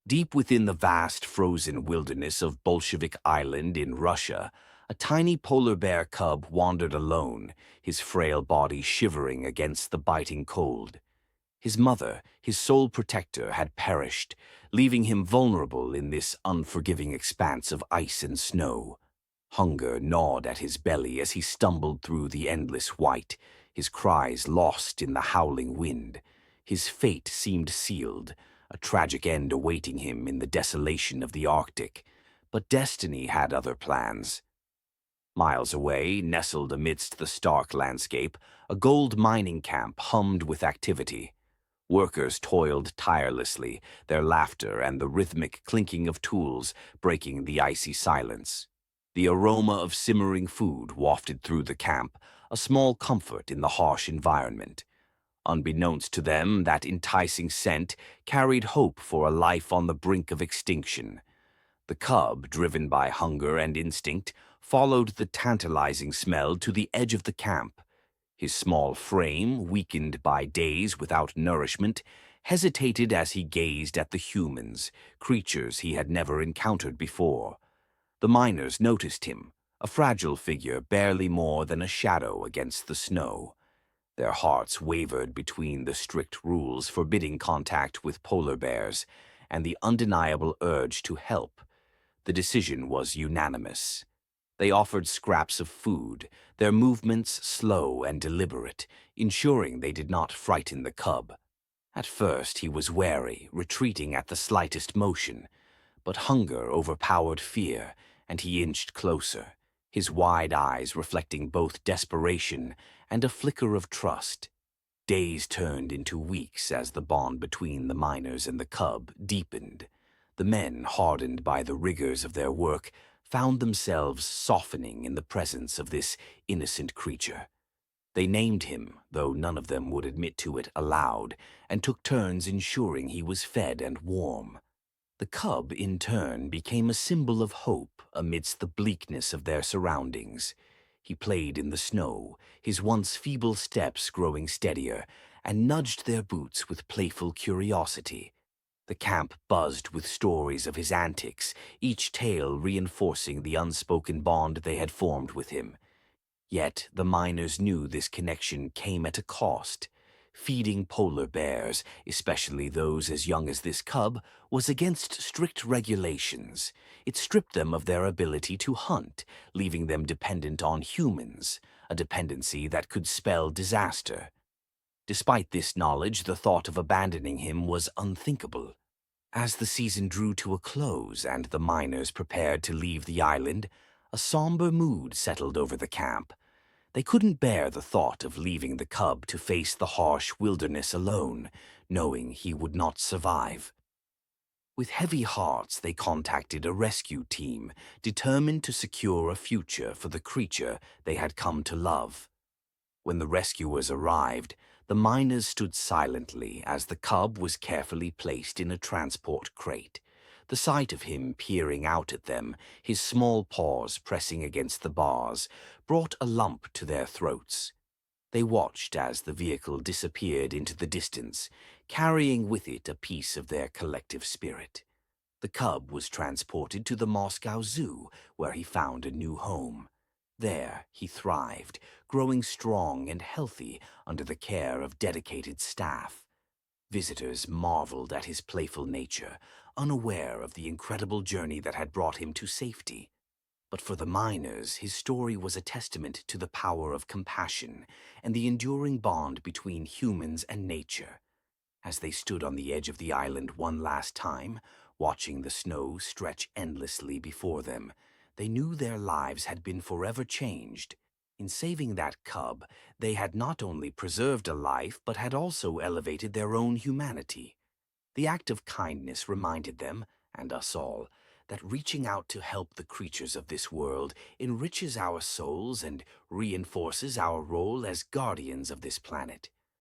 Deep within the vast frozen wilderness of Bolshevik Island in Russia, a tiny polar bear cub wandered alone, his frail body shivering against the biting cold. His mother, his sole protector, had perished, leaving him vulnerable in this unforgiving expanse of ice and snow. Hunger gnawed at his belly as he stumbled through the endless white, his cries lost in the howling wind. His fate seemed sealed, a tragic end awaiting him in the desolation of the Arctic. But destiny had other plans. Miles away, nestled amidst the stark landscape, a gold mining camp hummed with activity. Workers toiled tirelessly, their laughter and the rhythmic clinking of tools breaking the icy silence. The aroma of simmering food wafted through the camp, a small comfort in the harsh environment. Unbeknownst to them, that enticing scent carried hope for a life on the brink of extinction. The cub, driven by hunger and instinct, followed the tantalizing smell to the edge of the camp. His small frame, weakened by days without nourishment, hesitated as he gazed at the humans, creatures he had never encountered before. The miners noticed him, a fragile figure barely more than a shadow against the snow. Their hearts wavered between the strict rules forbidding contact with polar bears and the undeniable urge to help. The decision was unanimous. They offered scraps of food, their movements slow and deliberate, ensuring they did not frighten the cub. At first he was wary, retreating at the slightest motion, but hunger overpowered fear, and he inched closer, his wide eyes reflecting both desperation and a flicker of trust. Days turned into weeks as the bond between the miners and the cub deepened. The men, hardened by the rigors of their work, found themselves softening in the presence of this innocent creature. They named him, though none of them would admit to it aloud, and took turns ensuring he was fed and warm. The cub, in turn, became a symbol of hope amidst the bleakness of their surroundings. He played in the snow, his once feeble steps growing steadier, and nudged their boots with playful curiosity. The camp buzzed with stories of his antics, each tale reinforcing the unspoken bond they had formed with him. Yet the miners knew this connection came at a cost. Feeding polar bears, especially those as young as this cub, was against strict regulations. It stripped them of their ability to hunt, leaving them dependent on humans, a dependency that could spell disaster. Despite this knowledge, the thought of abandoning him was unthinkable. As the season drew to a close and the miners prepared to leave the island, a somber mood settled over the camp. They couldn't bear the thought of leaving the cub to face the harsh wilderness alone, knowing he would not survive. With heavy hearts, they contacted a rescue team, determined to secure a future for the creature they had come to love. When the rescuers arrived, the miners stood silently as the cub was carefully placed in a transport crate. The sight of him peering out at them, his small paws pressing against the bars, brought a lump to their throats. They watched as the vehicle disappeared into the distance, carrying with it a piece of their collective spirit. The cub was transported to the Moscow Zoo, where he found a new home. There he thrived, growing strong and healthy under the care of dedicated staff. Visitors marveled at his playful nature, unaware of the incredible journey that had brought him to safety. But for the miners, his story was a testament to the power of compassion and the enduring bond between humans and nature. As they stood on the edge of the island one last time, watching the snow stretch endlessly before them, they knew their lives had been forever changed. In saving that cub, they had not only preserved a life, but had also elevated their own humanity. The act of kindness reminded them, and us all, that reaching out to help the creatures of this world enriches our souls and reinforces our role as guardians of this planet.